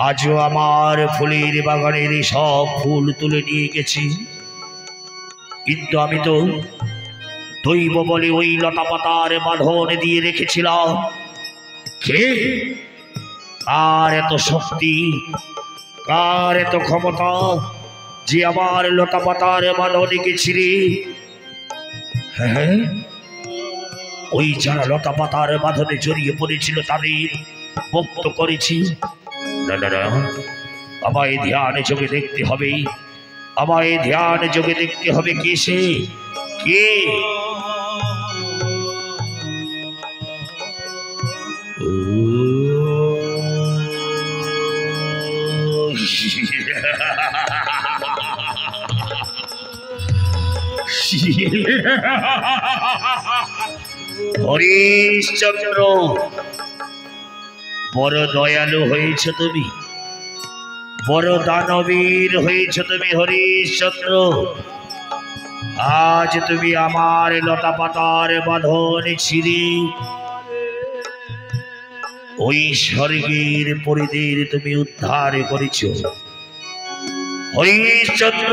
আজও আমার ফুলের বাগানের সব ফুল তুলে নিয়ে গেছি, কিন্তু আমি তো দৈব বলে ওই লতা পাতার বাঁধন দিয়ে রেখেছিলাম। কে, কার এত শক্তি, কার এত ক্ষমতা যে আমার লতা পাতার বাঁধনকে ছিঁড়ে, হ্যাঁ, ওই যারা লতা পাতার বাঁধনে জড়িয়ে পড়েছিল তাদের মুক্ত করেছি। না না না, আমায় ধ্যান যোগে দেখতে হবে, আমায় ধ্যান যোগে দেখতে হবে কে সে, কে? হরিশ্চন্দ্র, বড় দয়ালু হয়েছ তুমি, বড় দানবীর হয়েছ তুমি হরিশ্চন্দ্র। আজ তুমি আমার লতা পাতার বাঁধন ছিঁড়ে ওই স্বর্গের পরিদের তুমি উদ্ধার করেছ হরিশ্চন্দ্র।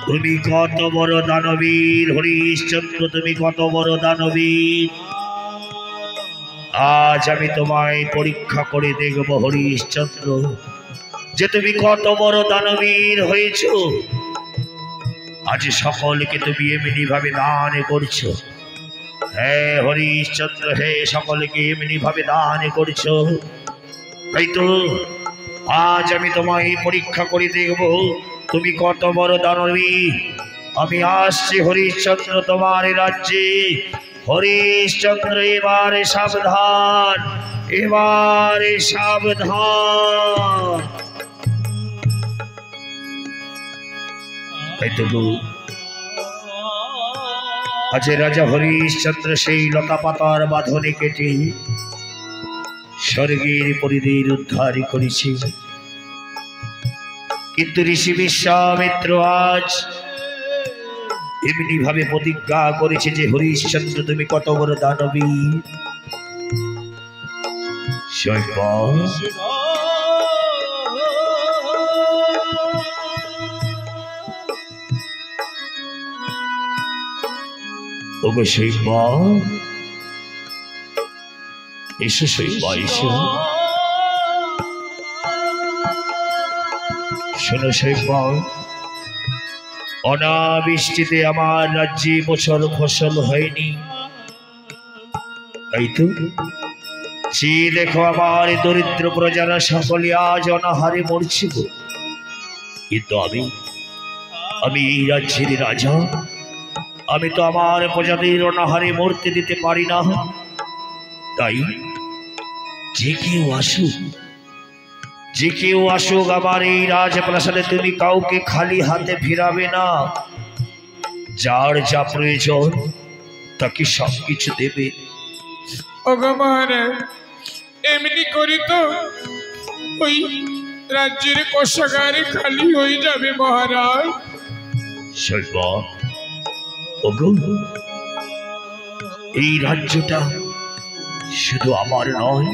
তুমি কত বড় দানবীর হরিশ্চন্দ্র, তুমি কত বড় দানবীর। আজ আমি তোমায় পরীক্ষা করে দেখব হরিশ্চন্দ্র যে তুমি কত বড় দানবীর হয়েছ। আজ সকলকে তুমি এমনি ভাবে দান করছো, হ্যাঁ হরিশ্চন্দ্র, হে সকলকে এমনি ভাবে দান করছো। তাই তো আজ আমি তোমায় পরীক্ষা করে দেখব তুমি কত বড় দানবীর। আমি আসছি হরিশ্চন্দ্র তোমার রাজ্যে। হরিশ্চন্দ্র, এবারে সাবধান, এবারে সাবধান। তাই তো আজ রাজা হরিশ্চন্দ্র সেই লতা পাতার বাঁধনে কেটে স্বর্গের পরিদের উদ্ধার করেছে। কিন্তু ঋষি বিশ্বামিত্র আজ এমনি ভাবে প্রতিজ্ঞা করেছে যে হরিশ্চন্দ্র তুমি কত বড় দানবীর। ওগো শৈব, এসো শৈব, এসো। শোনো শৈব, অনাবৃষ্টিতে আমার রাজ্যে বছর ফসল হয়নি, তাই তো যে দেখো আমার দরিদ্র প্রজারা সকলে আজ অনাহারে মরছে। কিন্তু আমি এই রাজ্যের রাজা, আমি তো আমার প্রজাদের অনাহারে মরতে দিতে পারি না। তাই যে কেউ আসুক, যে কেউ আসুক আমার এই রাজপ্রাসাদে তুমি কাউকে খালি হাতে ফিরাবে না। যার যা প্রয়োজন তাকে সবকিছু দেবে। ওগো মহারাজ, এমনি করি তো ওই রাজ্যের কোষাগার খালি হয়ে যাবে মহারাজ। শৈব, ওগো এই রাজ্যটা শুধু আমার নয়,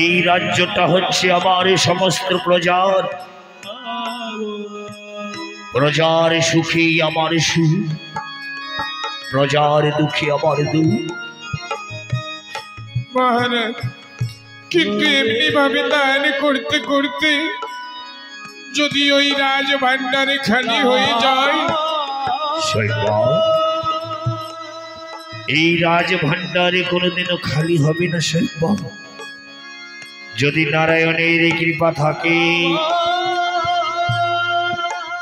এই রাজ্যটা হচ্ছে আমার সমস্ত প্রজার। প্রজার সুখে আমার সুখ, প্রজার দুঃখে আমার দুঃখ। মহারাজ, কিন্তু এমনি ভাবে দান করতে করতে যদি ওই রাজ ভান্ডারে খালি হয়ে যায়, এই রাজ ভান্ডারে কোনোদিনও খালি হবে না শৈব। যদি নারায়ণের কৃপা থাকে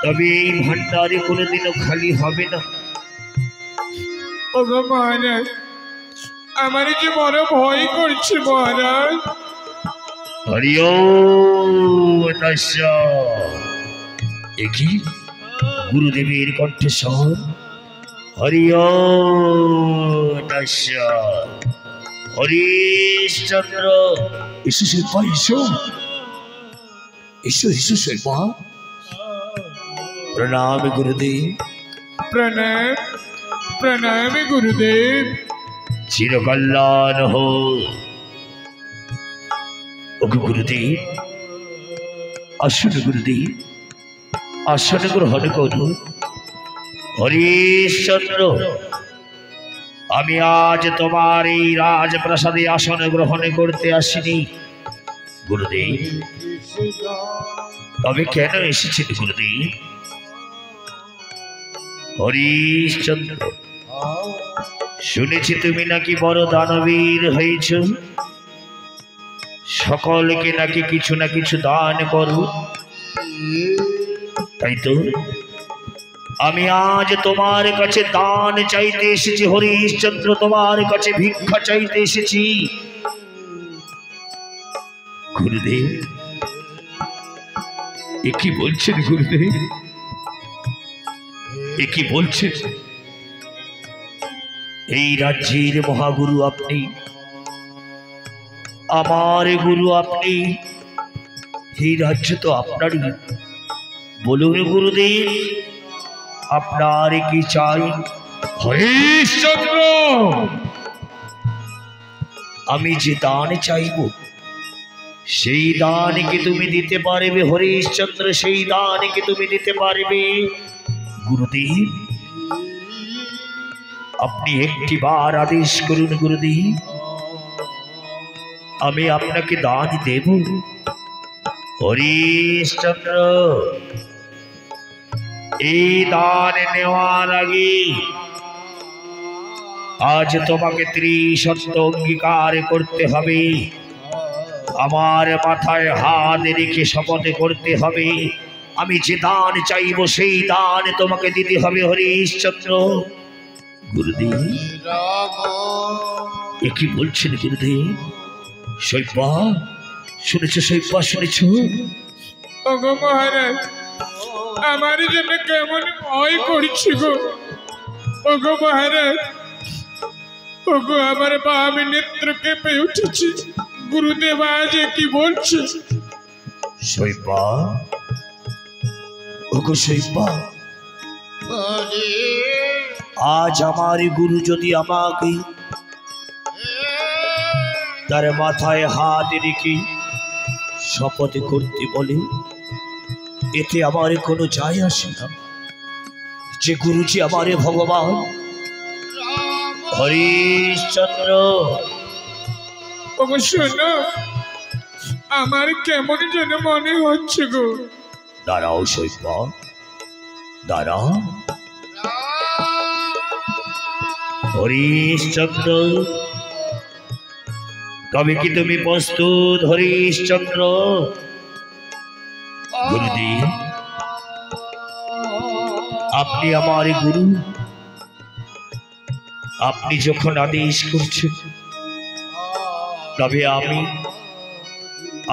তবে এই ভান্ডারে কোনোদিনও খালি হবে না। ওগো মহারাজ, আমার যে বড় ভয় করছে মহারাজ। হরি একই গুরুদেবের কণ্ঠস্বর। হরি হরিশ্চন্দ্র, এসো শৈব, এসো এসো এসো শৈব। প্রণাম গুরুদেব, प्रणाम प्रणाम गुरुदेव। চিরকল্যাণ হো। ওগো গুরুদেব, আসুন গুরুদেব, আসন গ্রহণ করুন। হরিশ্চন্দ্র, আমি আজ তোমার এই রাজপ্রাসাদে আসন গ্রহণ করতে আসিনি গুরুদেব। তবে কেন এসেছেন গুরুদেব? হরিশ্চন্দ্র, শুনেছি তুমি নাকি বড় দানবীর হয়েছ, সকলকে নাকি কিছু না কিছু দান করো, তাই তো আমি আজ তোমার কাছে দান চাইতে এসেছি। হরিশ্চন্দ্র, তোমার কাছে ভিক্ষা চাইতে এসেছি গুরুদেব। এ কি বলছেন গুরুদেব? এ কি বলছেন? এই রাজ্যের মহাগুরু আপনি, আমার গুরু আপনি, এই রাজ্য তো আপনারই। বলুন গুরুদেব, আপনার কি চাই? হরিশ্চন্দ্র, আমি যে দান চাইব সেই দান কি তুমি দিতে পারবে হরিশ্চন্দ্র? সেই দান কি তুমি দিতে পারবে গুরুদেব? আপনি একটি বার আদেশ করুন গুরুদেব, আমি আপনাকে দান দেব। হরিশ্চন্দ্র, এই দান নেওয়ার আগে আজ তোমাকে ত্রিশর্ত অঙ্গীকার করতে হবে। আমার মাথায় হাত রেখে শপথ করতে হবে, আমি যে দান চাইব সেই দান তোমাকে দিতে হবে হরিশ্চন্দ্র। গুরুদেব, এ কি বলছেন গুরুদেব? শৈবা, শুনেছ? শৈবা, শুনেছ? ওগো মহারাজ, আমার জন্য কেমন ভয় করছি গো। ওগো মহারাজ, ওগো আমার বাম নেত্র কেঁপে উঠেছে। গুরুদেব আজ কি বলছে? শৈবা, ওগো শৈবা, আজ আমার গুরু যদি আমাকে তার মাথায় হাত রেখে শপথ করতে বলে, এতে আমার কোনো যায় আসে না। যে গুরুজি আমার ভগবান হরিশ্চন্দ্র। ওগো শোনো, আমার কেমন যেন মনে হচ্ছে গো। দাঁড়াও শৈবা, দাঁড়াও। হরিশ্চন্দ্র, তবে কি তুমি প্রস্তুত হরিশ্চন্দ্র? গুরুদেব, আপনি আমার গুরু, আপনি যখন আদেশ করছেন তবে আমি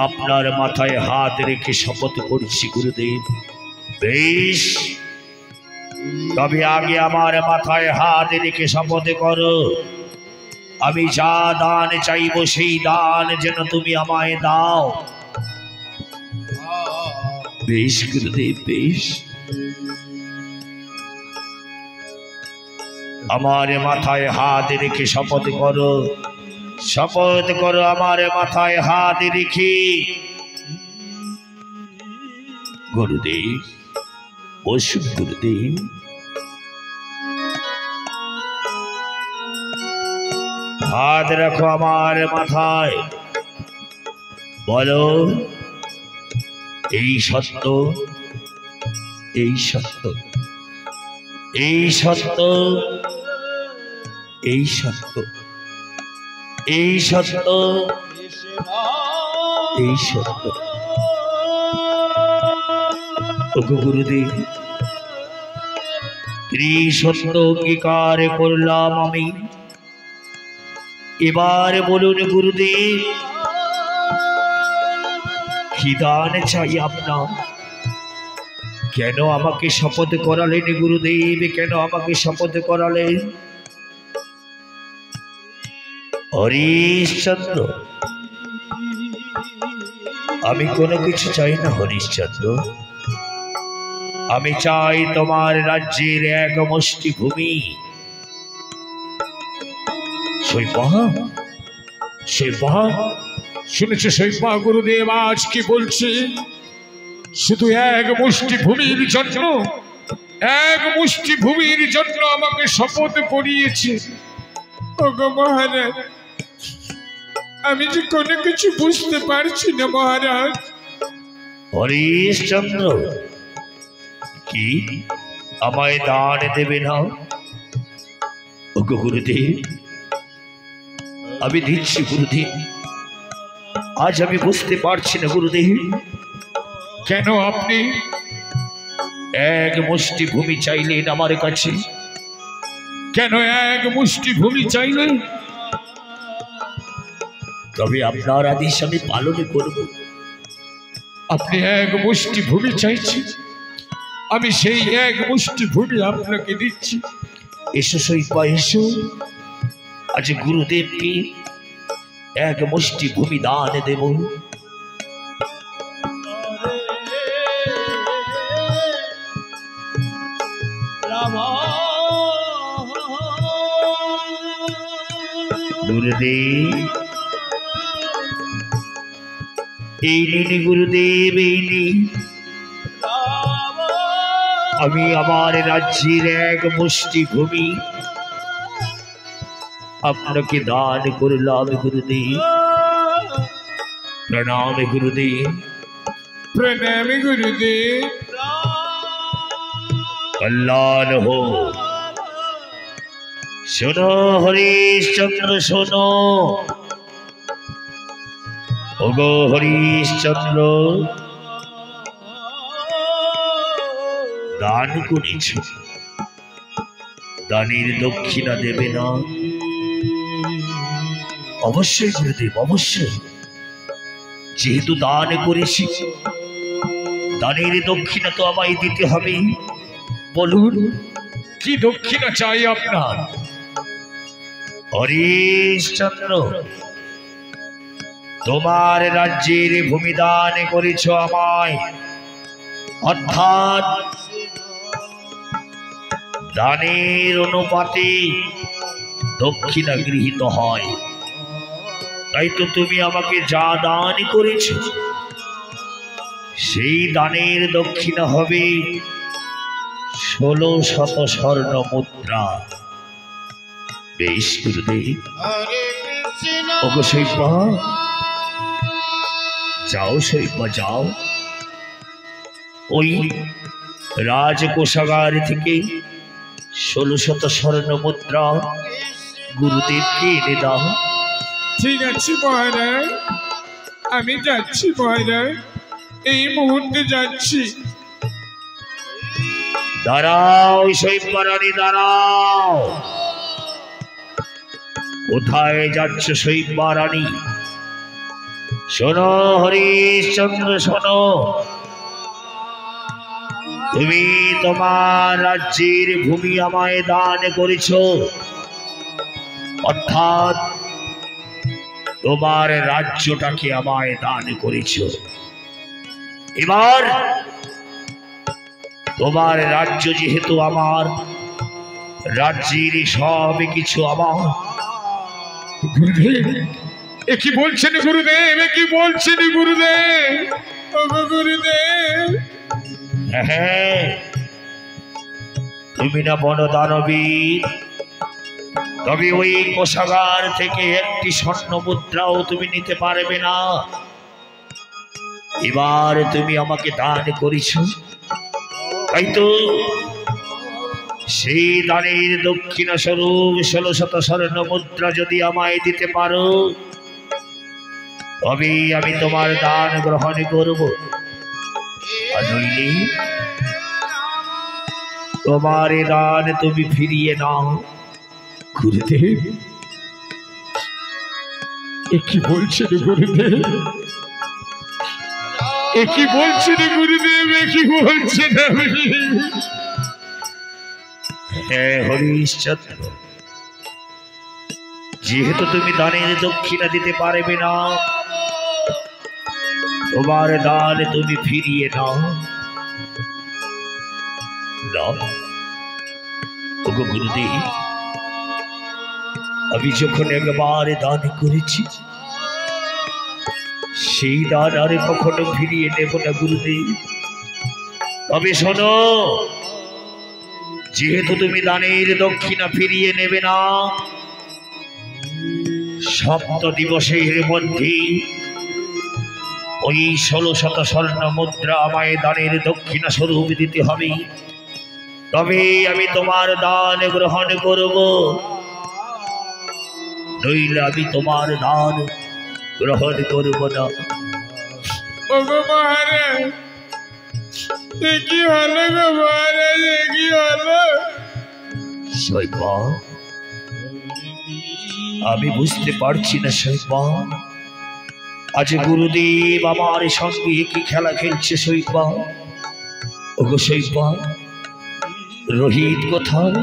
আপনার মাথায় হাত রেখে শপথ করছি গুরুদেব। বেশ, তবে আগে আমার মাথায় হাত রেখে শপথ করো, আমি যা দান চাইব সেই দান যেন তুমি আমায় দাও। বেশ গুরুদেব, বেশ। আমার মাথায় হাত রেখে শপথ করো, শপথ করো আমার মাথায় হাত রেখে। গুরুদেব, বসুন গুরুদেব। হাত রাখো আমার মাথায়, বলো এই সত্য, এই সত্য, এই সত্য, এই সত্য, এই সত্য, এই সত্য। ওগো গুরুদেব, ত্রিসত্য অঙ্গীকার করলাম আমি। এবার বলুন গুরুদেব, কি দান চাই আপনার? কেন আমাকে শপথ করালেন গুরুদেব? কেন আমাকে শপথ করালেন? হরিশ্চন্দ্র, আমি কোনো কিছু চাই না হরিশ্চন্দ্র। আমি চাই তোমার রাজ্যের এক মুষ্টি ভূমি। শৈবা, শৈবা, শুনেছে শৈবা গুরুদেব আজ কি বলছে? শুধু এক মুষ্টি ভূমির জন্য, এক মুষ্টি ভূমির জন্য আমাকে শপথ করিয়েছে। ওগো মহারাজ, আমি যে কোনো কিছু বুঝতে পারছি না মহারাজ। হরিশ্চন্দ্র কি আমায় দান দেবে না? ওগো গুরুদেব, আমি দিচ্ছি গুরুদেব। আজ আমি বুঝতে পারছি না গুরুদেব, কেন আপনি এক মুষ্টি ভূমি চাইলেন আমার কাছে? কেন এক মুষ্টি ভূমি চাইলেন? তবে আপনার আদেশ আমি পালন করব। আপনি এক মুষ্টি ভূমি চাইছেন, আমি সেই এক মুষ্টি ভূমি আপনাকে দিচ্ছি। এসো শৈবা, এসো। আজ গুরুদেবকে এক মুষ্টি ভূমি দান দেব। গুরুদেব, এই নিন গুরুদেব, এই নিন। আমি আমার রাজ্যের এক মুষ্টি ভূমি আপনাকে দান করলাম গুরুদেব। প্রণাম গুরুদেব। প্রণাম গুরুদেব। কল্যাণ হো। শোনো হরিশ্চন্দ্র, শোনো। ওগো হরিশ্চন্দ্র, দান করেছ, দানের দক্ষিণা দেবে না? অবশ্যই গুরুদেব, অবশ্যই। যেহেতু দান করেছি, দানের দক্ষিণা তো আমায় দিতে হবে। বলুন, কি দক্ষিণা চাই আপনার? হরিশ্চন্দ্র, তোমার রাজ্যের ভূমি দান করেছ আমায়, অর্থাৎ দানের অনুপাতে দক্ষিণা গৃহীত হয়। তাই তো তুমি আমাকে যা দান করেছ, সেই দানের দক্ষিণা হবে 1600 স্বর্ণ মুদ্রা। বেশ গুরুদেব। ওগো শৈবা, যাও শৈবা, যাও। ওই রাজকোষাগার থেকে 1600 স্বর্ণ মুদ্রা গুরুদেবকে এনে দাও। ঠিক আছে মহারাজ, আমি যাচ্ছি মহারাজ, এই মুহূর্তে যাচ্ছি। দাঁড়াও শৈবা রানী, দাঁড়াও। কোথায় যাচ্ছ শৈবা রানী? শোনো হরিশ্চন্দ্র, শোনো। তুমি তোমার রাজ্যের ভূমি আমায় দান করেছ, অর্থাৎ তোমার রাজ্যটাকে আমায় দান করেছ। এবার তোমার রাজ্য যেহেতু আমার, রাজ্যের সব কিছু আমার। গুরুদেব, এ কি বলছেন গুরুদেব? এ কি বলছেন গুরুদেব? ওগো গুরুদেব। হ্যাঁ, তুমি না বড় দানবীর, তবে ওই কোষাগার থেকে একটি স্বর্ণ মুদ্রাও তুমি নিতে পারবে না। এবার তুমি আমাকে দান করেছ, তাই তো সেই দানের দক্ষিণা স্বরূপ 1600 স্বর্ণ মুদ্রা যদি আমায় দিতে পারো, তবে আমি তোমার দান গ্রহণ করব। আর নইলে তোমার এ দান তুমি ফিরিয়ে নাও। গুরুদেব, এ কি বলছেন গুরুদেব? এ কি বলছেন গুরুদেব? এ কি বলছেন আপনি? হ্যাঁ হরিশ্চন্দ্র, যেহেতু তুমি দানের দক্ষিণা দিতে পারবে না, তোমার দান তুমি ফিরিয়ে নাও। না ওগো গুরুদেব, আমি যখন একবার দান করেছি সেই দান আর কখনো ফিরিয়ে নেব না গুরুদেব। তবে শোনো, যেহেতু তুমি দানের দক্ষিণা ফিরিয়ে নেবে না, সপ্ত দিবসের মধ্যে ওই 1600 স্বর্ণ মুদ্রা আমায় দানের দক্ষিণা স্বরূপ দিতে হবে, তবে আমি তোমার দান গ্রহণ করব, নইলে আমি তোমার দান গ্রহণ করব না। ওগো মহারাজ, এ কি হলো গো মহারাজ, এ কি হলো? শৈবা, আমি বুঝতে পারছি না শৈবা, আজ গুরুদেব আমার সঙ্গে কি খেলা খেলছে শৈবা। ওগো শৈবা, রোহিত কোথায়?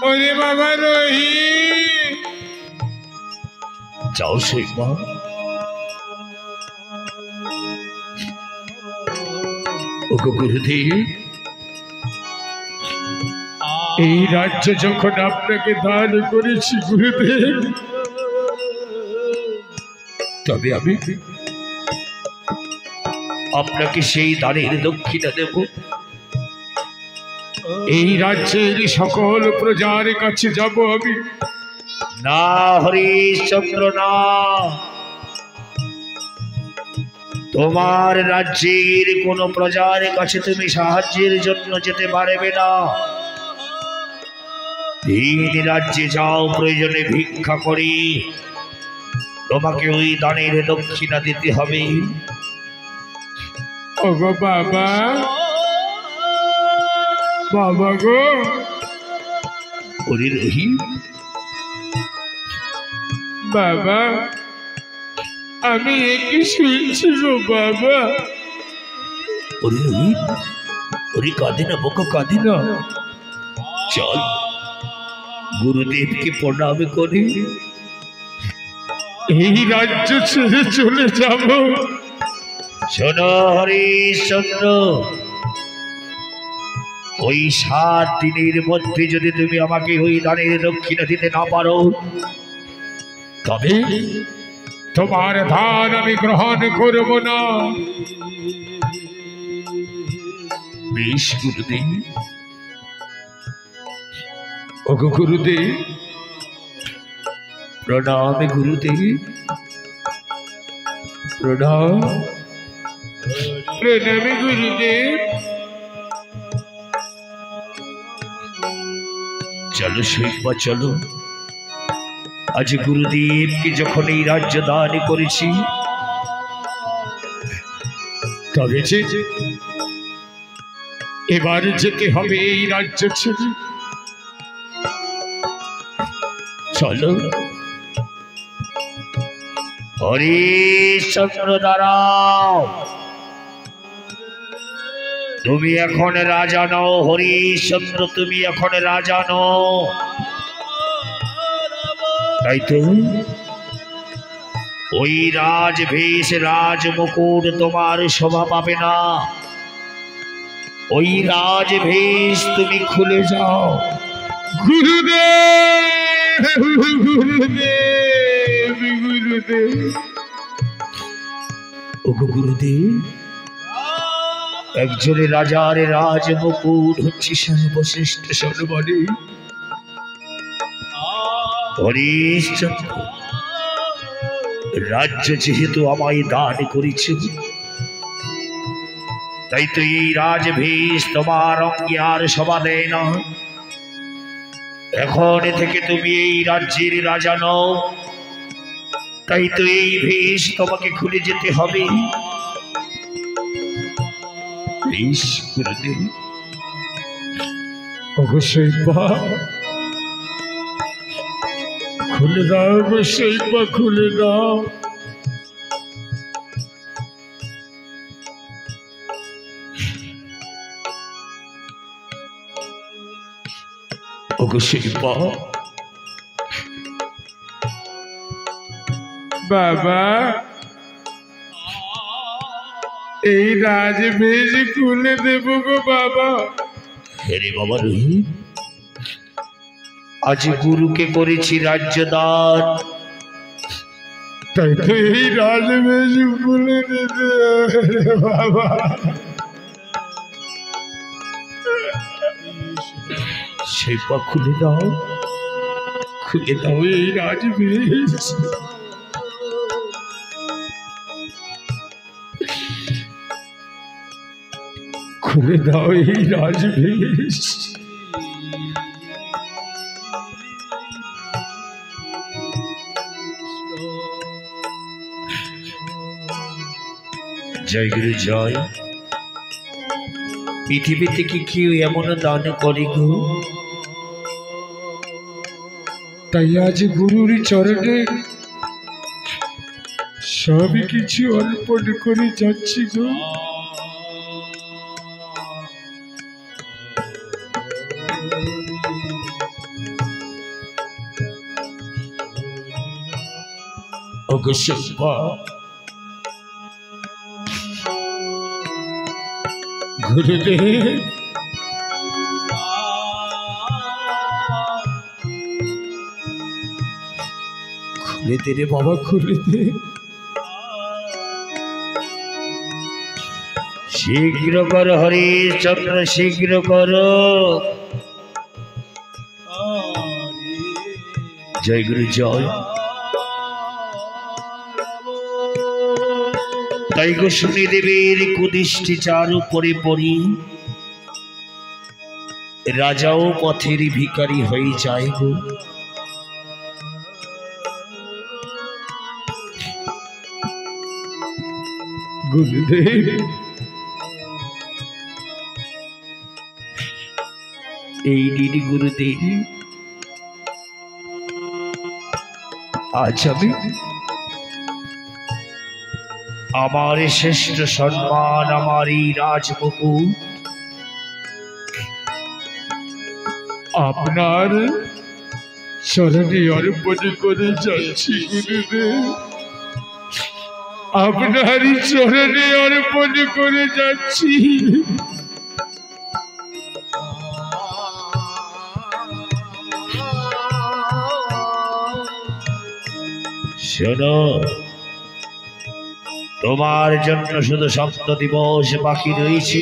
ওরে বাবা রোহিত, যাও শৈবা, ওগো গুরুদেব, এই রাজ্য যখন আপনাকে দান করেছি গুরুদেব, তবে আমি আপনাকে সেই দানের দক্ষিণা দেব। এই রাজ্যের সকল প্রজার কাছে যাব আমি। না হরিশ্চন্দ্র, না, তোমার রাজ্যের কোন প্রজার কাছে তুমি সাহায্যের জন্য যেতে পারবে না। ভিন রাজ্যে যাও, প্রয়োজনে ভিক্ষা করি, তোমাকে ওই দানের দক্ষিণা দিতে হবে। ওগো বাবা, বাবা গো, ওরে রহিম, বাবা আমি একই শুনছি গো বাবা। ওরে রহিম, ওরে কাঁদে না বোকা, কাঁদে না, চল গুরুদেবকে প্রণাম করি, এই রাজ্য ছেড়ে চলে যাব। শোনো হরিশ্চন্দ্র, ওই 7 দিনের মধ্যে যদি তুমি আমাকে ওই দানের দক্ষিণা দিতে না পারো, তবে তোমার দান আমি গ্রহণ করব না। বেশ গুরুদেব। ওগো গুরুদেব, প্রণাম গুরুদেব, প্রণাম। প্রণামী গুরুদেব। চলো শৈবা, চলো, আজ গুরুদেবকে যখন এই রাজ্য দান করেছি, তবে যে এবার যেতে হবে এই রাজ্য ছেড়ে। চলো। হরিশ্চন্দ্র দাঁড়াও, তুমি এখন রাজা নও হরিশ্চন্দ্র, তুমি এখন রাজা নও, তাই তো ওই রাজভেষ রাজ মুকুট তোমার শোভা পাবে না, ওই রাজভেষ তুমি খুলে যাও। গুরুদেব, গুরুদেব, গুরুদেব। ওগো গুরুদেব, একজনের রাজার রাজ মুকুট হচ্ছে সর্বশ্রেষ্ঠ সম্মানী। হরিশ্চন্দ্র, রাজ্য যেহেতু আমায় দান করেছ, তাই তো এই রাজভেষ তোমার অঙ্গে আর শোভা দেয় না। এখন থেকে তুমি এই রাজ্যের রাজা নও, তাই তো এই ভেষ তোমাকে খুলে যেতে হবে। বেশ গুরুদেব। অবশ্যই বা খুলে দাও, অবশ্যই বা খুলে দাও। অবশ্যই বা। বাবা, এই রাজভেষ খুলে দেব গো বাবা। হেরে বাবা রোহিত, আজ গুরুকে করেছি রাজ্যদান, তাই তো এই রাজবেশ খুলে দিতে হবে বাবা। সেই পা খুলে দাও, খুলে দাও এই রাজবেশ। খুলে দাও এই রাজবেশ। জয় গুরু জয়। পৃথিবীতে কি কেউ এমন দান করে গো? তাই আজ গুরুর চরণে সবই কিছু অর্পণ করে যাচ্ছি গো। ওগো শিবা, গুরুদেব, খুলে দে রে বাবা, বাবা খুলে দে। শীঘ্র কর হরিশ্চন্দ্র, শীঘ্র কর। জয় গুরু জয়। তাই গো শুনি দেবের কুদৃষ্টি চার উপরে পড়ি, রাজাও পথের ভিখারি হয়ে যায় গো। গুরুদেব, এই দিন গুরুদেব, আজ আমি আমার শ্রেষ্ঠ সম্মান, আমার এই রাজমুকুট আপনার চরণে অর্পণ করে যাচ্ছি গুরুদেব। আপনার চরণে অর্পণ করে যাচ্ছি। শোনো, তোমার জন্য শুধু সপ্ত দিবস বাকি রয়েছে।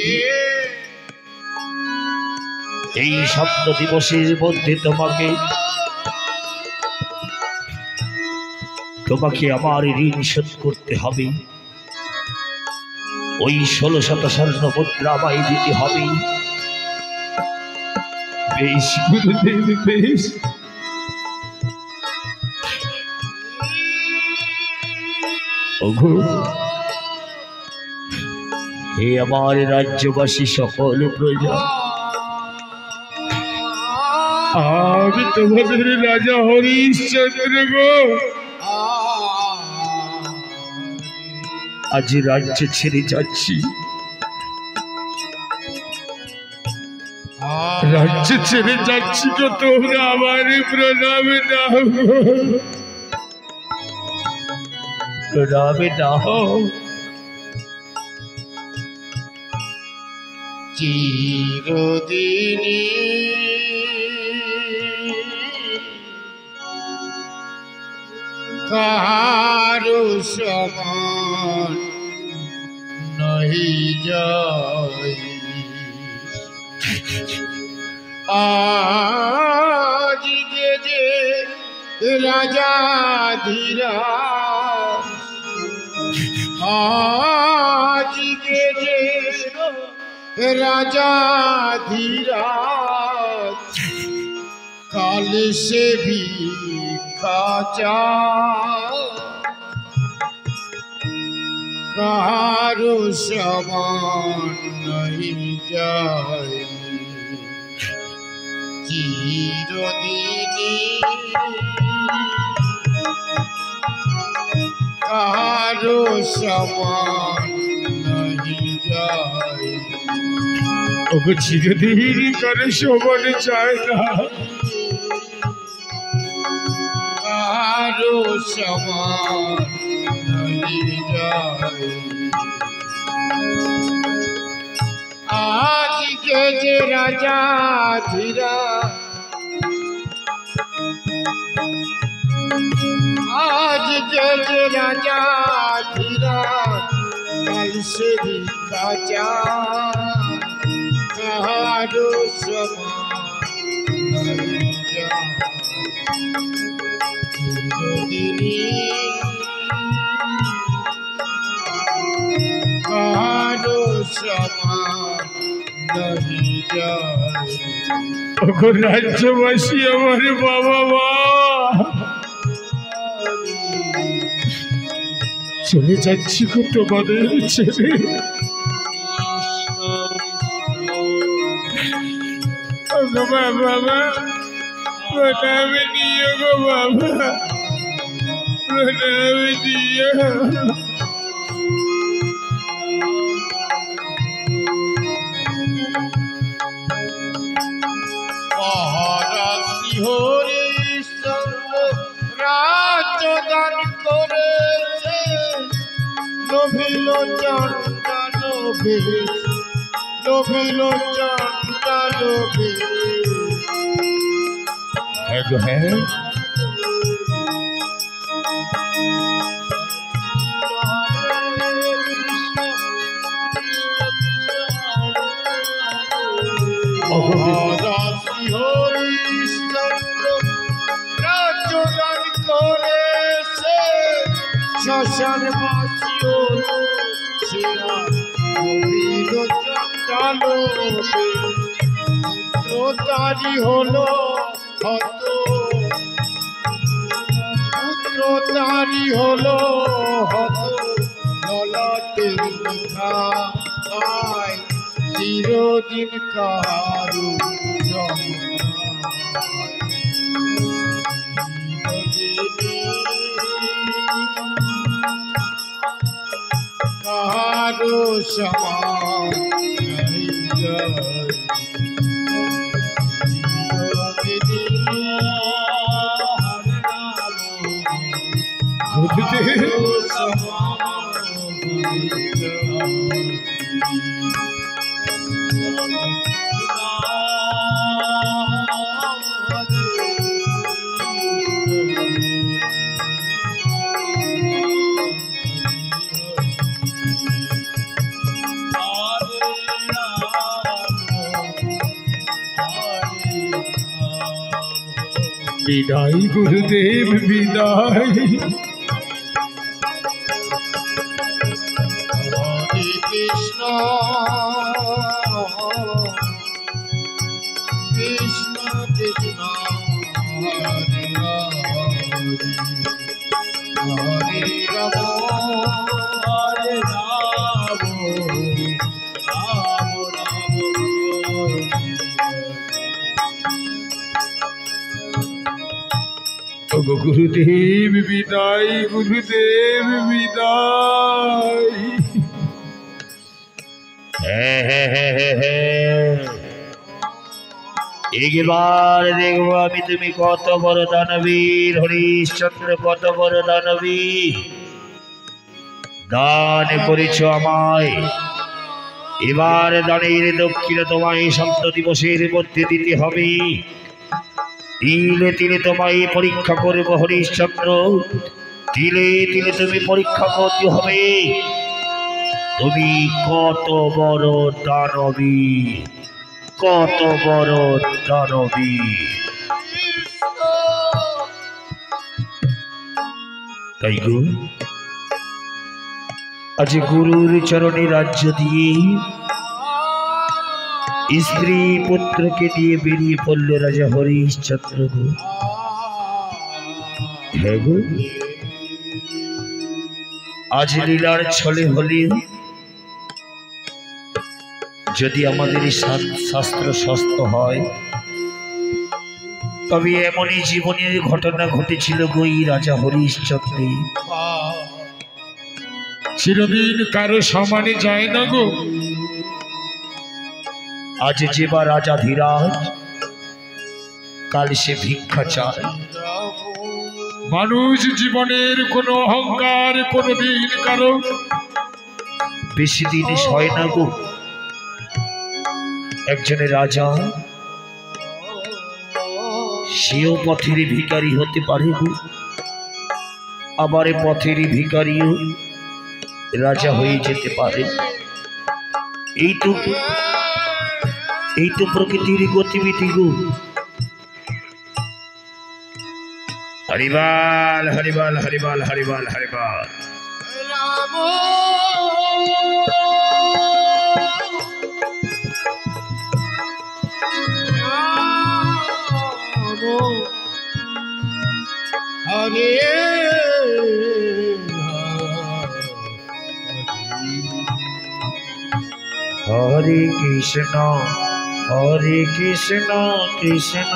এই সপ্ত দিবসের মধ্যে তোমাকে আমার ঋণ শোধ করতে হবে। ওই 1600 স্বর্ণ মুদ্রা আমায় দিতে হবে। বেশ গুরুদেব, বেশ। ওগো, হে আমার রাজ্যবাসী সকল প্রজা, আমি তোমাদের রাজা হরিশ্চন্দ্র গো। আজ রাজ্য ছেড়ে যাচ্ছি। রাজ্য ছেড়ে যাচ্ছি গো, তোমরা আমার প্রণাম দাও গো। প্রণামে দাও। চিরদিনী কারো সমান নহি যায়। আজ যে রাজা ধীরা, আজ যে রাজা ধীরা, কাল সে ভিক্ষা চায়। কারো সমান নহি যায়। চিরদিনী কারো সমান নহি যায়। ওগো, চিরদিন কারো সমান চায় না। কারো সমান নহি যায়। আজকে যে রাজা ধীরা আজকে যে রাজা ধীরা কাল সে রাজা কাহারো সমান কাহারো সমান नहीं जाए রাজ্যবাসী আমার বাবা মা চলে যাচ্ছি গো তোমাদের ছেড়ে বাবা প্রণাম দিও গো বাবা প্রণাম দিও হরিশ্চন্দ্র রাজদান করেছে লোভিল চন্ডাল বেশ লোভিল চন্ডাল বেশ হ্যাঁ গো হ্যাঁ রাজ্যদান করেছে শ্মশান বাসী হলো সেরা গোবিন্দ চন্ডাল পুত্রতারি হলো হত পুত্রতারি হলো হত ললাটের লেখা চিরদিন কারু কারো সমান বিদায় গুরুদেব বিদায় হরে কৃষ্ণ কৃষ্ণ কৃষ্ণ হরে হরে রাম হরে রাম রাম রাম গুরুদেব বিদায় গুরুদেব বিদায় একবার দেখবো আমি তুমি কত বড় দানবীর হরিশ্চন্দ্র কত বড় দানবীর দান করেছ আমায় এবার দানের দক্ষিণে তোমায় সন্ত দিবসের মধ্যে দিতে হবে তিলে তিলে তোমায় পরীক্ষা করব হরিশ্চন্দ্র তিলে তিলে তুমি পরীক্ষা করতে হবে তুমি কত বড় দানবী কত বড় দানবী তাই গো আজ গুরুর চরণে রাজ্য দিয়ে স্ত্রী পুত্রকে নিয়ে বেরিয়ে পড়ল রাজা হরিশ্চন্দ্র গো হ্যাঁ গো আজ লীলার ছলে হলে যদি আমাদের শাস্ত্র সস্ত হয় তবে এমনই জীবনের ঘটনা ঘটেছিল গো এই রাজা হরিশ্চন্দ্র চিরদিন কারো সমানে যায় না গো আজ যে বা রাজা ধীরাজ কাল সে ভিক্ষা চায় মানুষ জীবনের কোনো অহংকার কোনোদিন কারো বেশি দিন হয় না গো একজনের রাজা, সেও পথের ভিখারি হতে পারে গো, আবার পথের ভিখারিও রাজা হয়ে যেতে পারে। এই তো প্রকৃতির গতিবিধি গো। হরিবাল হরিবাল হরিবাল হরিবাল হরিবাল। রাম হরে হরে কৃষ্ণ কৃষ্ণ